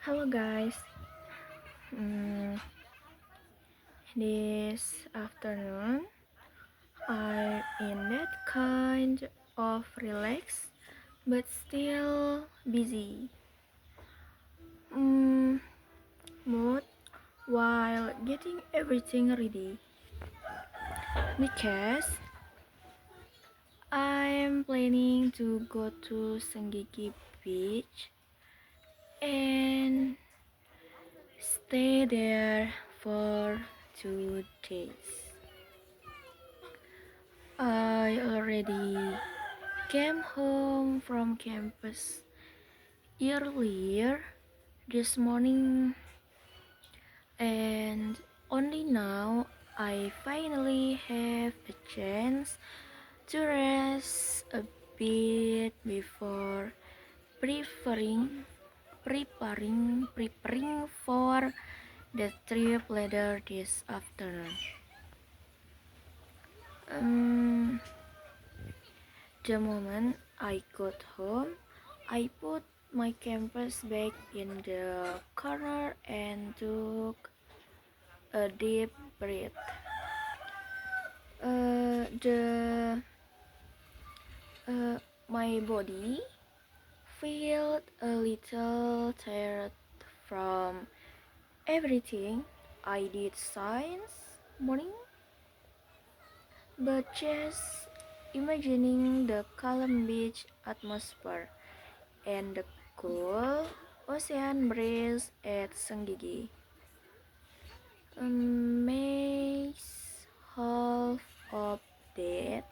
Hello guys. Mm, this afternoon I'm in that kind of relaxed but still busy mm, mood while getting everything ready because I'm planning to go to Senggigi Beach and stay there for 2 days. I already came home from campus earlier this morning, and only now I finally have a chance to rest a bit before preparing for the trip later this afternoon. Um, the moment I got home, I put my campus bag in the corner and took a deep breath. The My body felt a little tired from everything I did since morning, but just imagining the calm beach atmosphere and the cool ocean breeze at Senggigi makes half of that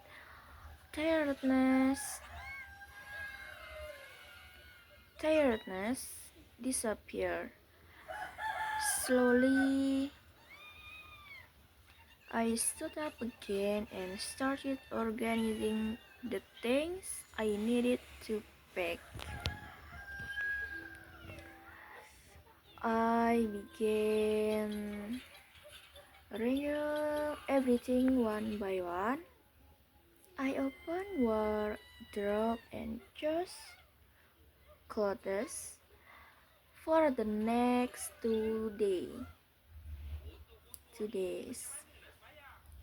tiredness disappear. Slowly, I stood up again and started organizing the things I needed to pack. I began arranging everything one by one. I opened wardrobe and chose clothes for the next 2 days.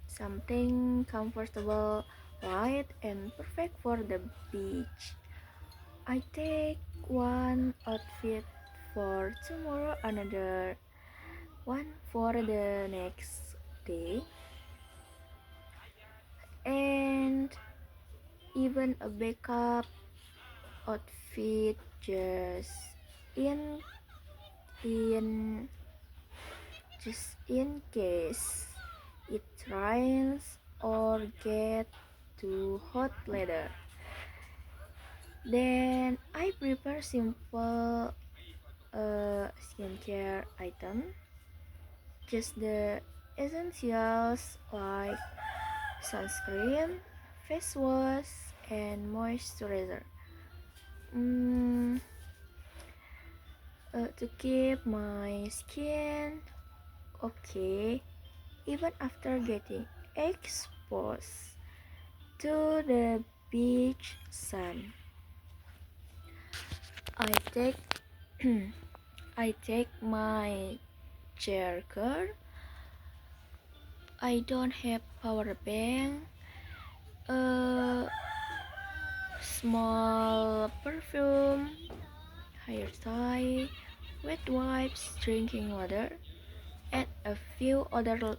Something comfortable, light, and perfect for the beach. I take one outfit for tomorrow, another one for the next day, and even a backup outfit just in in in case it rains or get too hot later. Then I prepare simple skincare item, just the essentials like sunscreen, face wash, and moisturizer. Mm, to keep my skin okay even after getting exposed to the beach sun. I take I take my charger. I don't have power bank, a small perfume, hair tie, wet wipes, drinking water, and a few other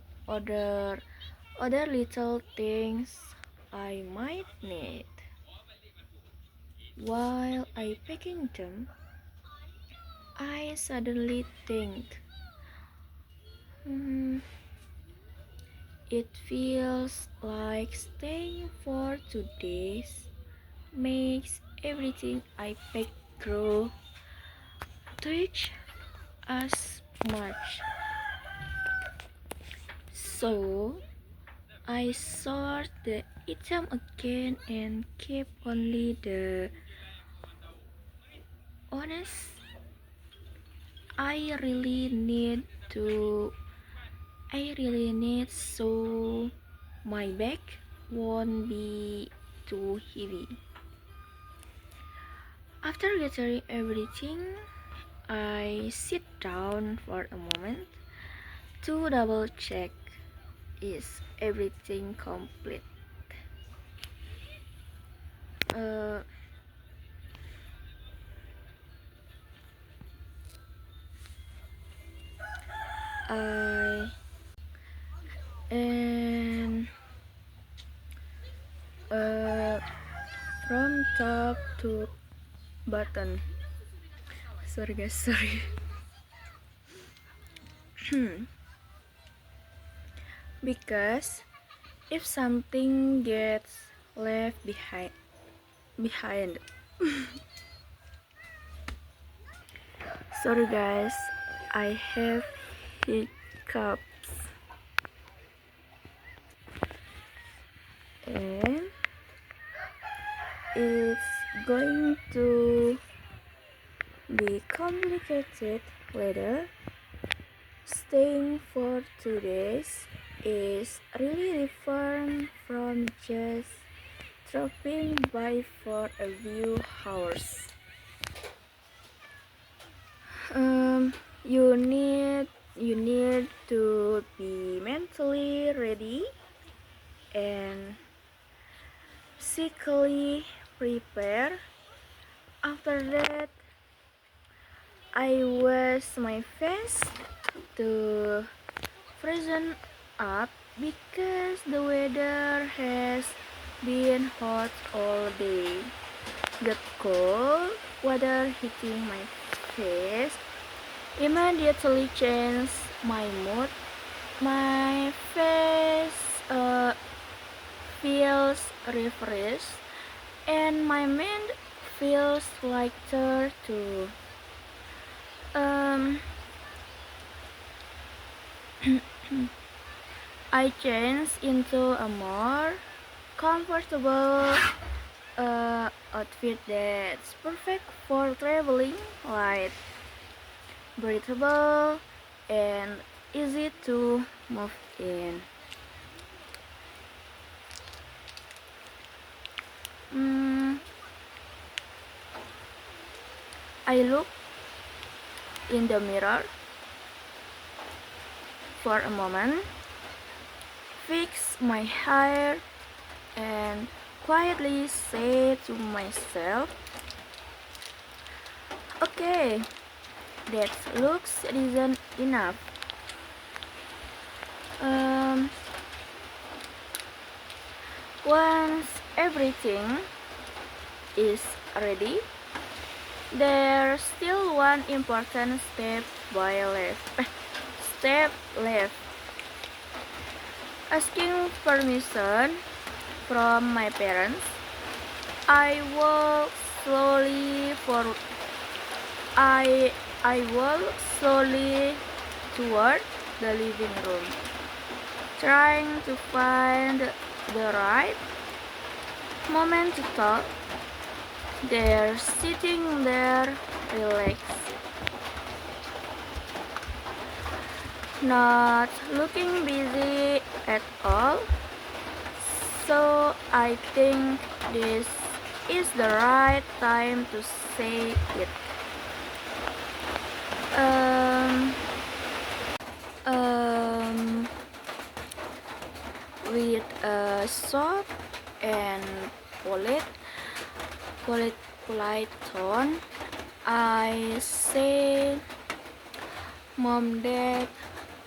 little things I might need. While I packing them, I suddenly think, hmm, it feels like staying for 2 days makes everything I pack grow twice as much. So I sort the item again and keep only the honest I really need to I really need so my bag won't be too heavy. After gathering everything, I sit down for a moment to double check, is everything complete? Uh, I and uh, from top to bottom. Sorry guys, sorry. Because if something gets left behind. Sorry guys, I have hiccups. And it's going to be complicated later. Staying for 2 days is really different from just dropping by for a few hours. You need to be mentally ready and physically prepared. After that, I wash my face to freshen up because the weather has been hot all day. The cold water hitting my face immediately changed my mood. My face feels refreshed and my mind feels lighter too. Um, I changed into a more comfortable outfit that's perfect for traveling, light, breathable, and easy to move in. I look in the mirror for a moment, fix my hair, and quietly say to myself, okay, that looks decent enough. Once everything is ready, there's still one important step left. Asking permission from my parents. I walk slowly for I walk slowly toward the living room, trying to find the right moment to talk. They're sitting there relaxed, not looking busy at all. So I think this is the right time to say it. Um, um, with a soft and polite, polite tone, I say, Mom, Dad,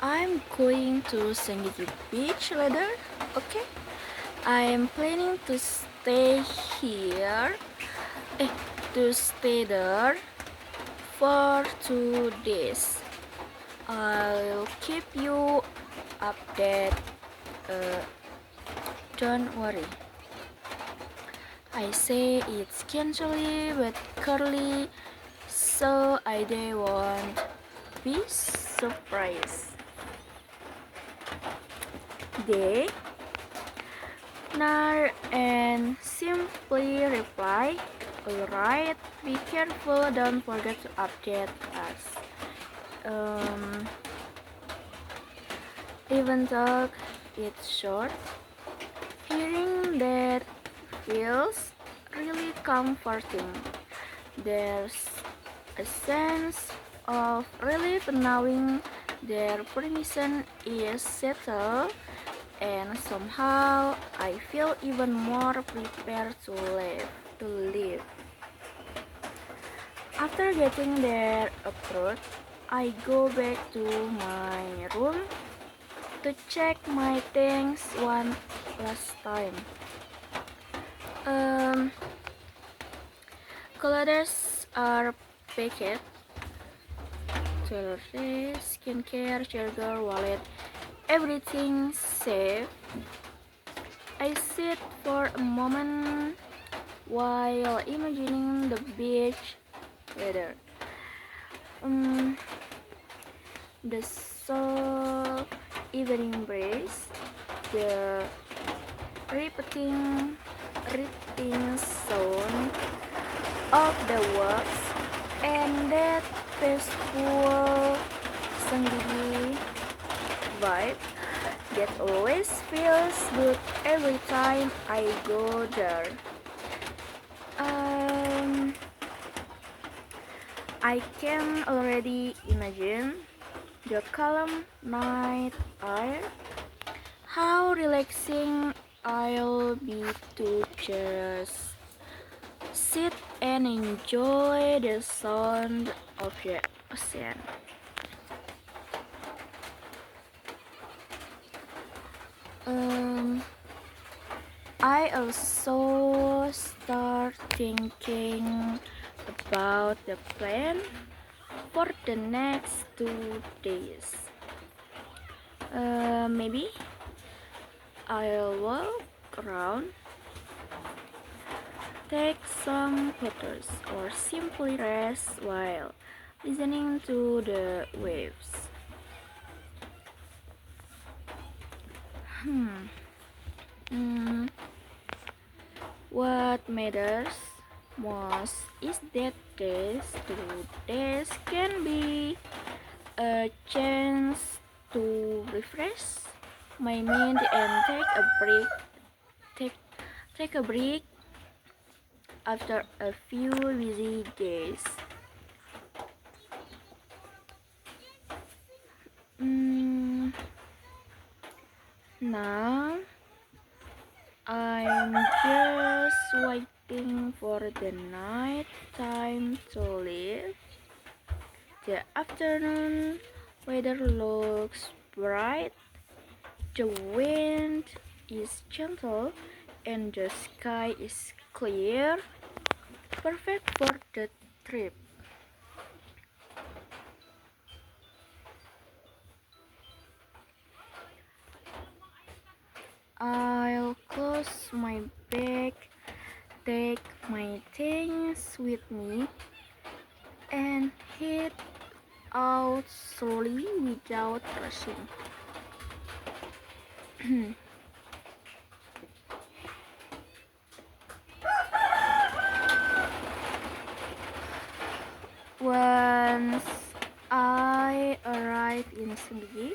I'm going to Sangitu Beach later, okay? I'm planning to stay here, to stay there for 2 days. I'll keep you updated. Don't worry. I say it's casually but curly, so they won't be surprised. They nod and simply reply, alright, be careful, don't forget to update us. Even though it's short, hearing that feels really comforting. There's a sense of relief knowing their permission is settled, and somehow I feel even more prepared to leave. After getting their approach, I go back to my room to check my things one last time. Clothes are packed, toiletries, skincare, charger, wallet, everything safe. I sit for a moment while imagining the beach weather. The soft evening breeze, the repeating sound of the waves, and that peaceful Senggigi vibe that always feels good every time I go there. I can already imagine the calm night air, how relaxing I'll be to just sit and enjoy the sound of the ocean. I also start thinking about the plan for the next 2 days. Maybe I'll walk around, take some photos, or simply rest while listening to the waves. What matters most is that these 2 days can be a chance to refresh my mind and take a break after a few busy days. Now I'm just waiting for the night time to leave. The afternoon weather looks bright, the wind is gentle, and the sky is clear, perfect for the trip. I'll close my bag, take my things with me, and head out slowly without rushing. Once I arrive in Senggigi,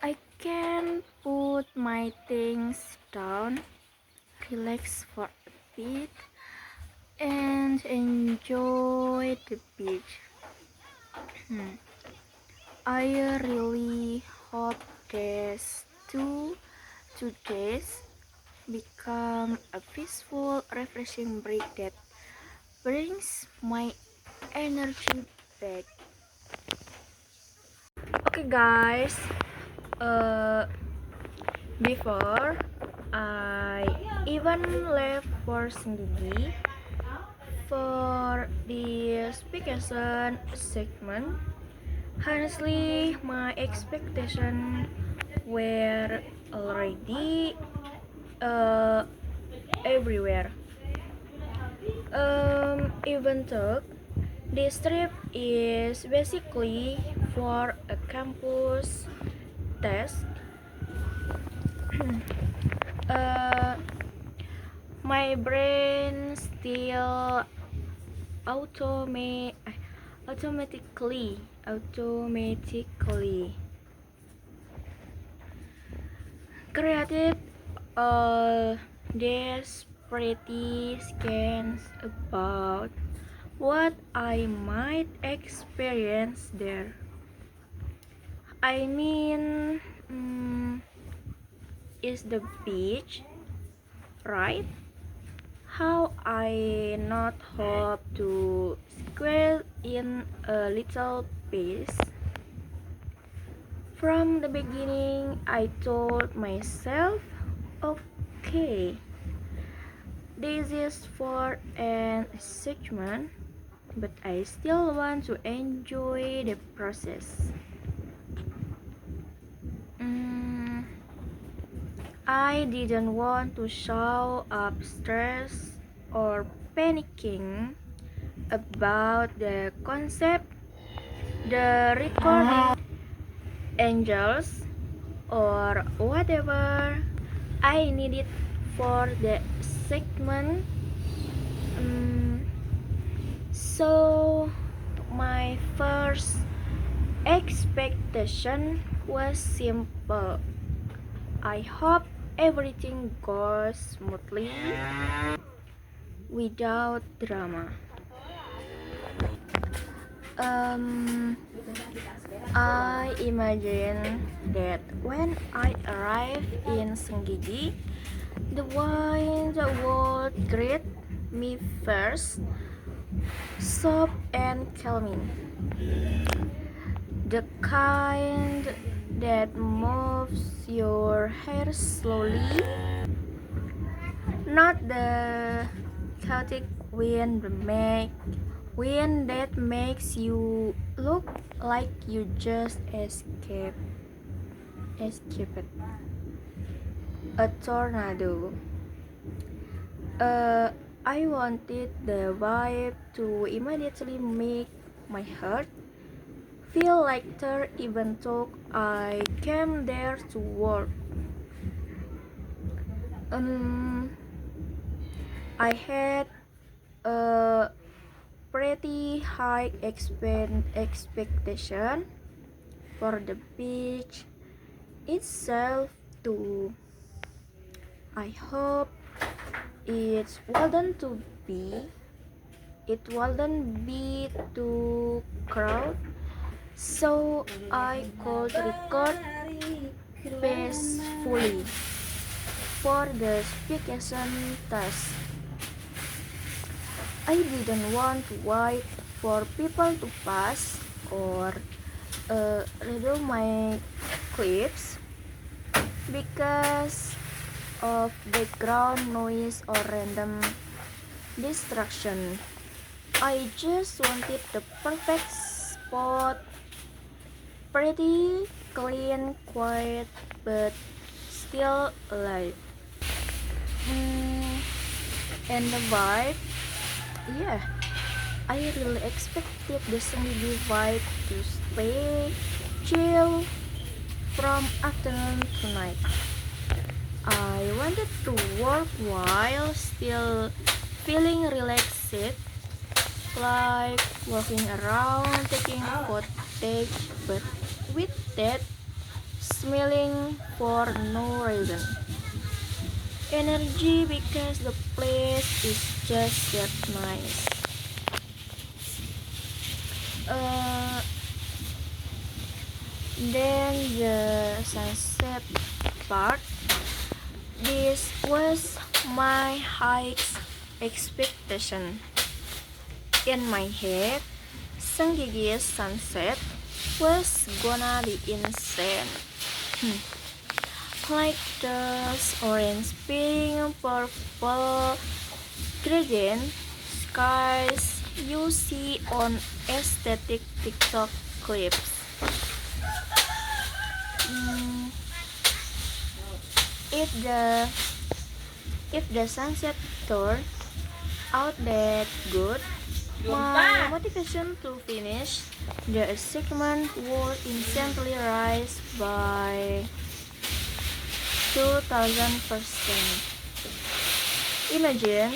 I can put my things down, relax for a bit, and enjoy the beach. I really hope these 2 days become a peaceful, refreshing break that brings my energy back. Okay, guys. Before I even left for Senggigi for this vacation segment, honestly, my expectations were already everywhere. Even though this trip is basically for a campus test, my brain still automatically created all these pretty scans about what I might experience there. I mean, is the beach, right? How I not hope to squeeze in a little piece. From the beginning, I told myself, okay, this is for an achievement, but I still want to enjoy the process. Mm, I didn't want to show up stressed or panicking about the concept, the recording angels, or whatever I needed for the segment. Mm, so, my first expectation was simple. I hope everything goes smoothly without drama. Um, I imagine that when I arrive in Senggigi, the wind would greet me first, soft and calming. The kind that moves your hair slowly, not the chaotic wind that makes you look like you just escaped a tornado. Uh, I wanted the vibe to immediately make my heart feel lighter even though I came there to work. Um, I had a pretty high expectation for the beach itself too. I hope be it wouldn't be too crowded, so I could record peacefully for the vacation test. I didn't want to wait for people to pass or redo my clips because of background noise or random distraction. I just wanted the perfect spot, pretty clean, quiet, but still alive. Mm, and the vibe, yeah, I really expected the Senggigi vibe to stay chill from afternoon to night. I wanted to work while still feeling relaxed, like walking around taking footage, but with that smiling for no reason. Energy because the place is just that nice. Uh, then the sunset part. This was my highest expectation. In my head, Senggigi's sunset was gonna be insane. Like those orange, pink, purple, gradient skies you see on aesthetic TikTok clips. Mm, if the sunset turned out that good, my motivation to finish the segment would instantly rise by 2000%. Imagine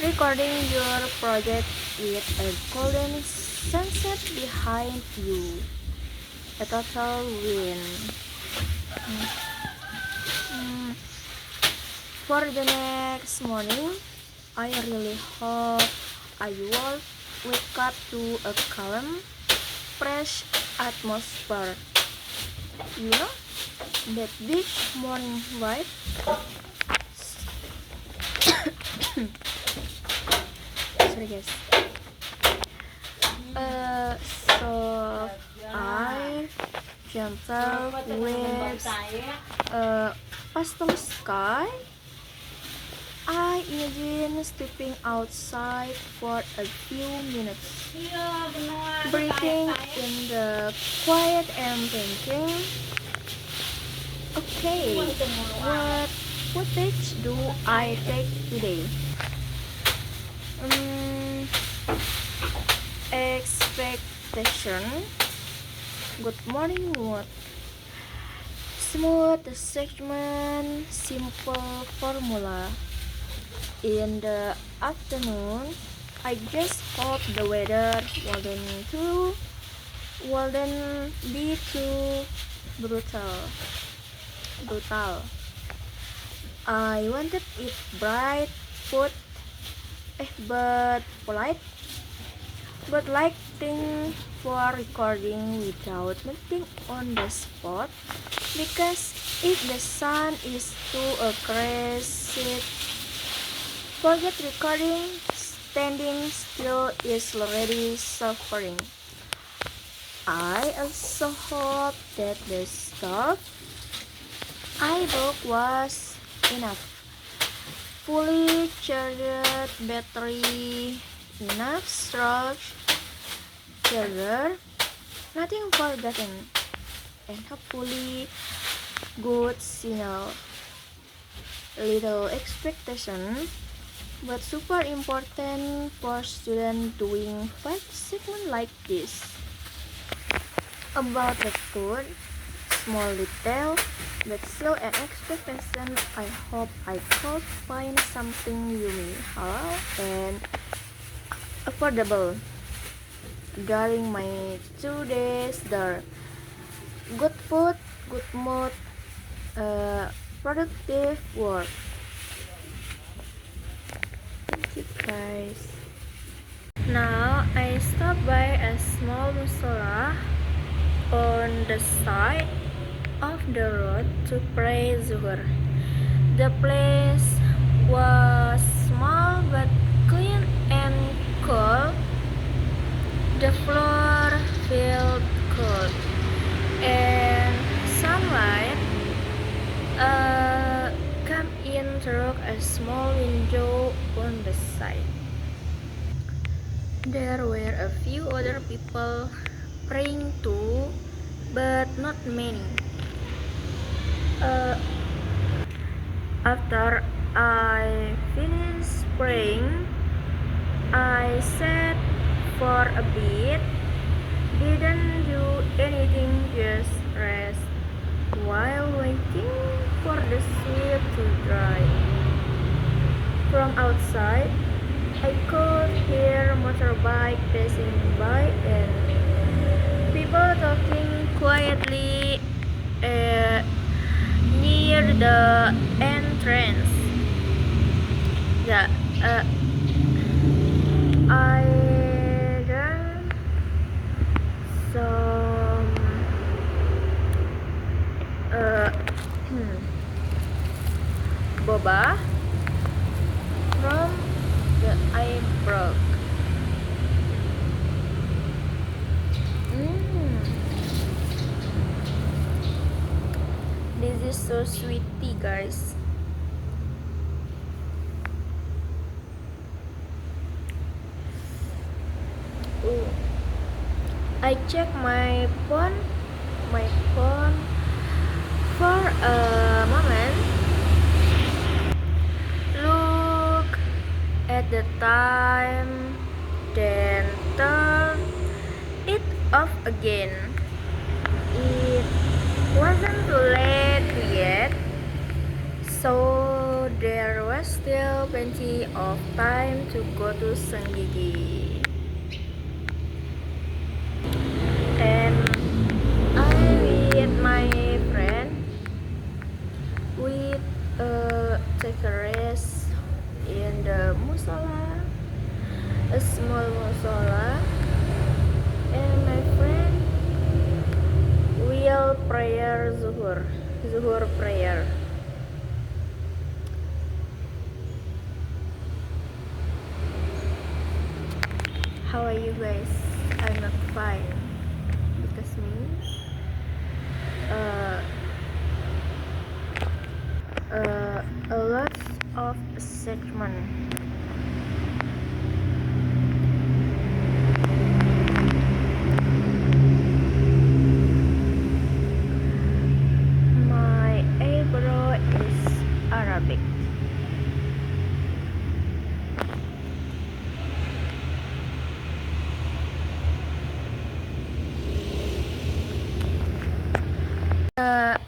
recording your project with a golden sunset behind you. A total win. For the next morning, I really hope I woke wake up to a calm, fresh atmosphere. You know, that big morning vibe. Sorry guys. So I gentle waves, pastel sky. I imagine stepping outside for a few minutes, breathing in the quiet and thinking, okay, what footage do I take today? Expectation, good morning mood, smooth segment, simple formula. In the afternoon, I just hope the weather wouldn't be too brutal. I wanted it bright, food, but polite, but lighting for recording without melting on the spot. Because if the sun is too aggressive, forget recording. Standing still is already suffering. I also hope that the stuff I bought was enough. Fully charged battery, enough storage, charger, nothing forgotten, and hopefully good signal. Little expectation, but super important for students doing 5 segments like this. About the food, small detail, but still an expectation. I hope I could find something yummy, halal, and affordable during my 2 days there. Good food, good mood, productive work. Thank you guys. Now I stop by a small musola on the side of the road to pray Zuhur. The place was small but clean and cool. The floor felt cold and sunlight come in through a small window on the side. There were a few other people praying too, but not many. After I finished praying, I sat for a bit, didn't do anything, just rest while waiting for the sweat to dry. From outside, I could hear motorbike passing by and people talking quietly near the entrance. I drank some boba from the I broke. This is so sweet tea, guys. I check my phone for a moment. Look at the time, then turn it off again. It wasn't too late yet, so there was still plenty of time to go to Senggigi. And I with my friend, we take a rest in the musola, a small musola. prayer Zuhur prayer. How are you guys? I'm not fine because me a lot of excitement. My eyebrow is Arabic.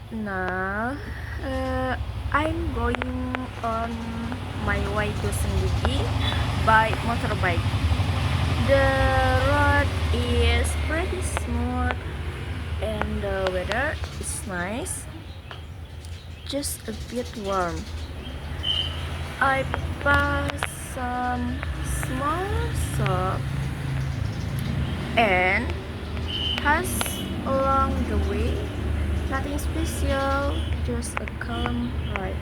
Now I'm going on my way to Sendiki by motorbike. The road is pretty smooth and the weather is nice, just a bit warm. I pass some small shop and pass along the way. Nothing special, just a calm ride.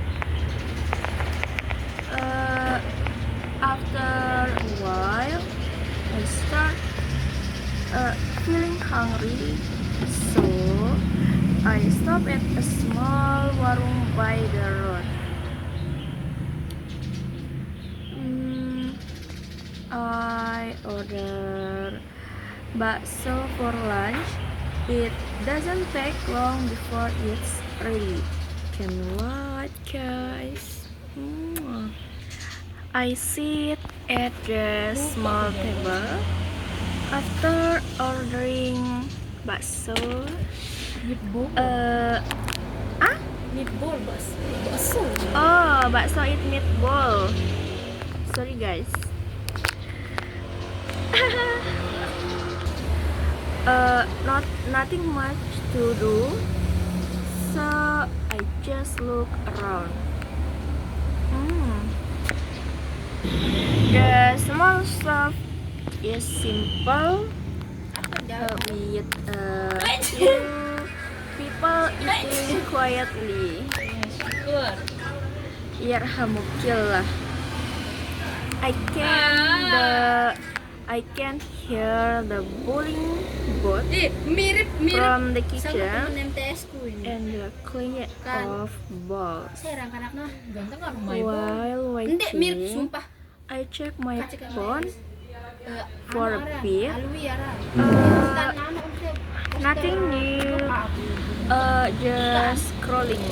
After a while, I start feeling hungry, so I stop at a small warung by the road. I order bakso for lunch. It doesn't take long before it's ready. Can what, guys? I sit at the small table after ordering bakso. Meatball, bakso. Oh, bakso it meatball. Sorry guys. Nothing much to do, so I just look around. The small shop is simple with few people eating quietly. Yarhamukillah. I can hear the boiling pot Mirip from the kitchen MTS-ku ini. and the cleaning of bowls. Saya anak-anaknya ganteng kan While Ndek mirip waiting, sumpah. I check my phone for a bit. Nothing new. Just scrolling.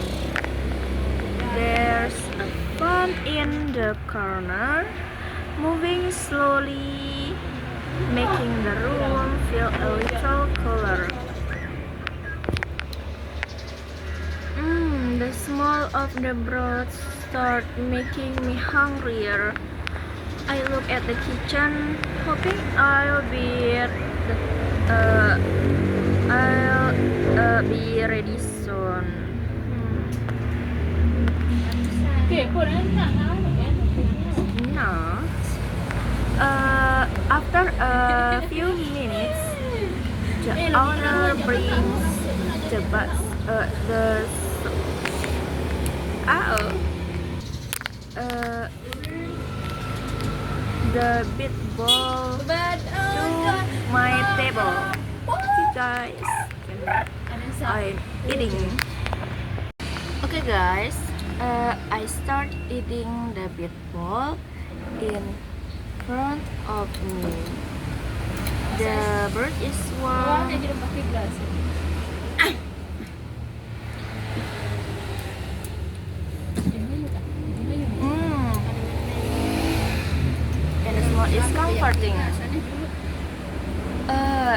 There's a phone in the corner, moving slowly, making the room feel a little cooler. The smell of the broth start making me hungrier. I look at the kitchen, hoping I'll be ready soon. No. After a few minutes, the owner brings the the big bowl to my table. Okay guys, I'm eating. Okay guys, I start eating the big bowl in front of me. The bird is warm. And the smell is comforting.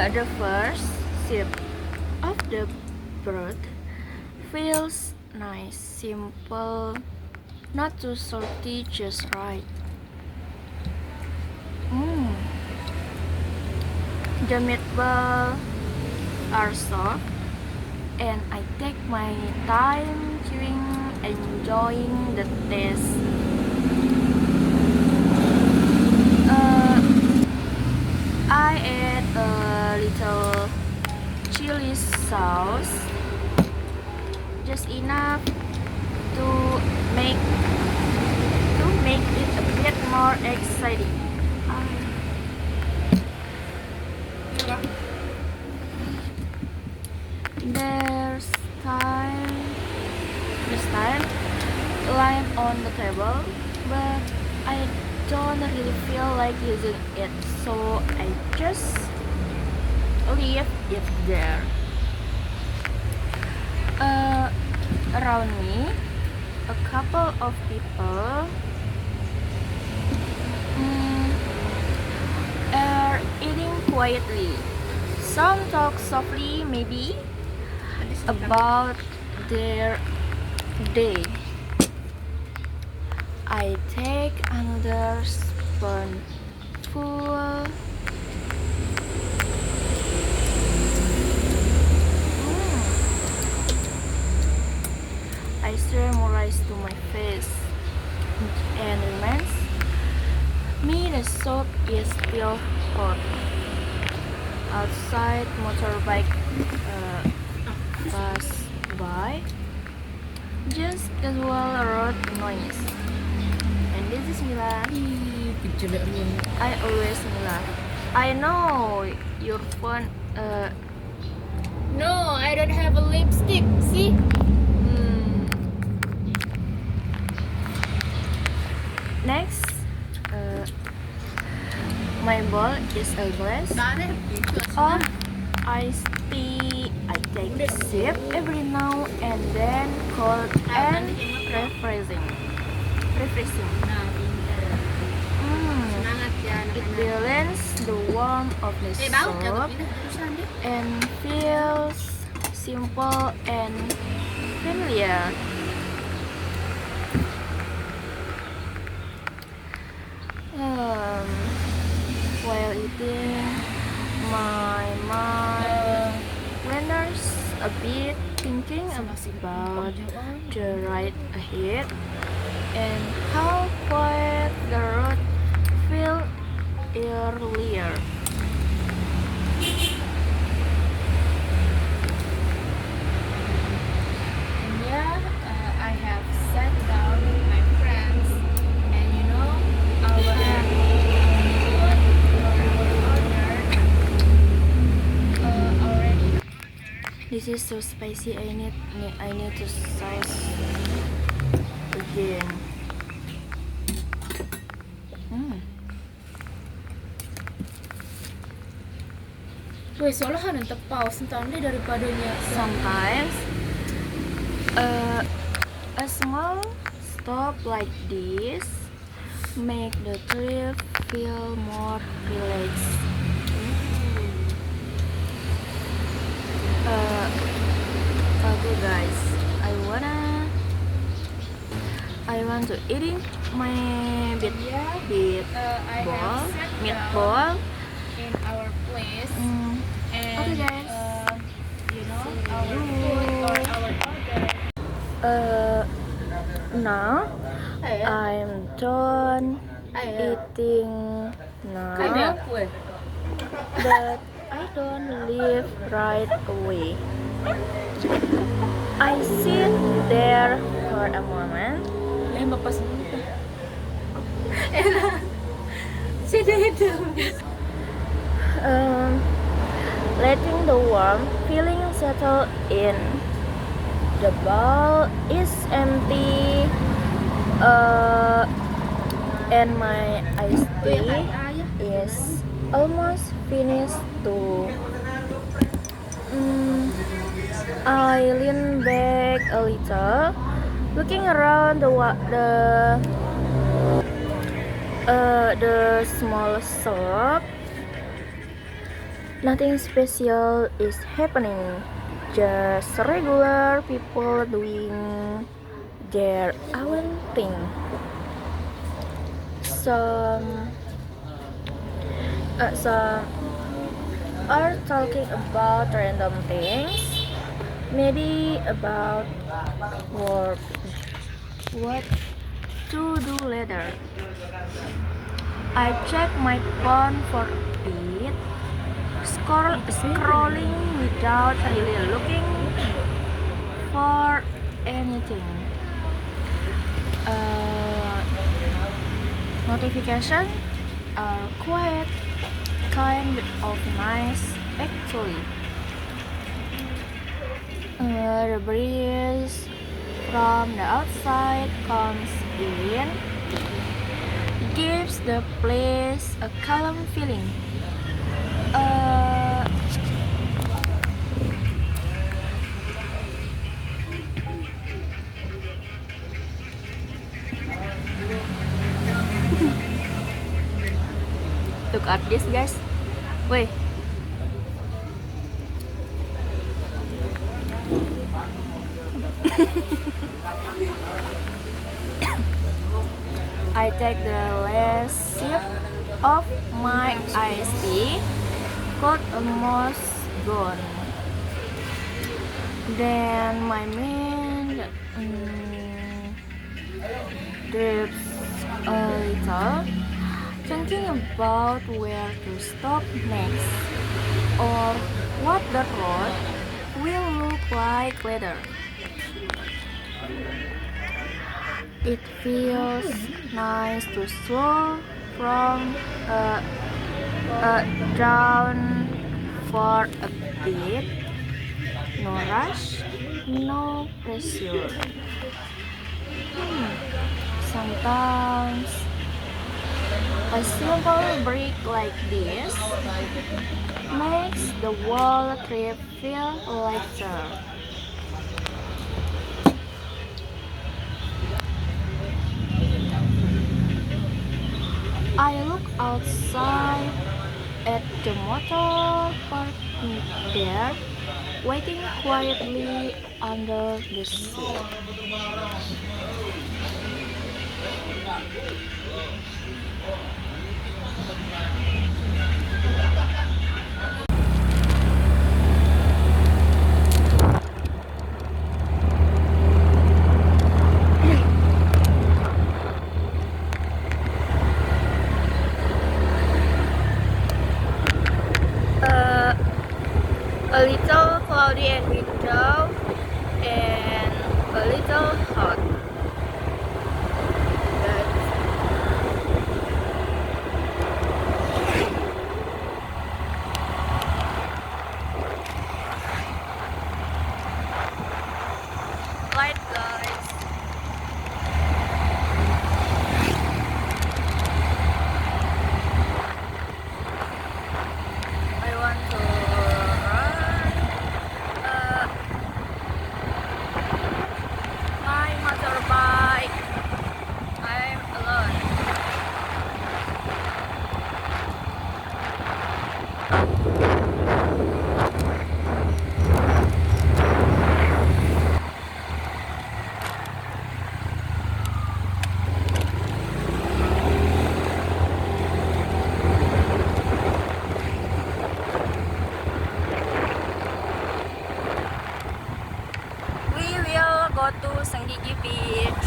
The first sip of the bird feels nice, simple, not too salty, just right. The meatballs are soft, and I take my time chewing, enjoying the taste. I add a little chili sauce just enough to make it a bit more exciting. There's time lying on the table, but I don't really feel like using it, so I just leave it there. Around me, a couple of people are eating quietly. Some talk softly, maybe, about their day. I take another spoonful. I stir more rice to my face and reminds me the soup is still hot. Outside, motorbike pass by. Just casual road noise. And this is Mila. I always Mila. I know your phone. No, I don't have a lipstick. See? Next, my bowl is a glass of iced tea. I take a sip every now and then, cold and refreshing. Nah, pintar. Semangat ya It anak-anak. balances the warmth of the Bau jangan soup pindah terusan deh. and feels simple and familiar. While eating, my mind wanders a bit, thinking about the ride ahead and how quiet the road felt earlier. And yeah, I have sat down with my friends, and you know, our food ordered already. This is so spicy. I need to size again. Weh, soalnya kan untuk pause entar deh daripadanya. Sometimes, a small stop like this make the trip feel more relaxed. Okay guys, I want to eating my bit I ball, have sat meatball. down in our place, and Okay, guys. you know, our food or our order. Now I'm done eating now, but I don't leave right away. I sit there for a moment, Bapak sendiri. Sini itu. letting the warm feeling settle in. The bowl is empty, and my iced tea is almost finished too. I lean back a little, looking around the small shop. Nothing special is happening, just regular people doing their own thing. Some are talking about random things, maybe about work, what to do later. I check my phone for a bit, scrolling without really looking for anything. Notification are quite kind of nice actually. The breeze from the outside comes in, gives the place a calm feeling. Look at this, guys. Wait. I take the last sip of my iced tea, cold almost gone. Then my mind drifts a little, thinking about where to stop next or what the road will look like later. It feels nice to slow from down for a bit. No rush, no pressure. Sometimes a simple break like this makes the whole trip feel lighter. I look outside at the motor parked there, waiting quietly under the sea. A little cloudy and window, and a little hot. Light, guys. I want to run. My motorbike. I'm alone. We will go to Senggigi Beach.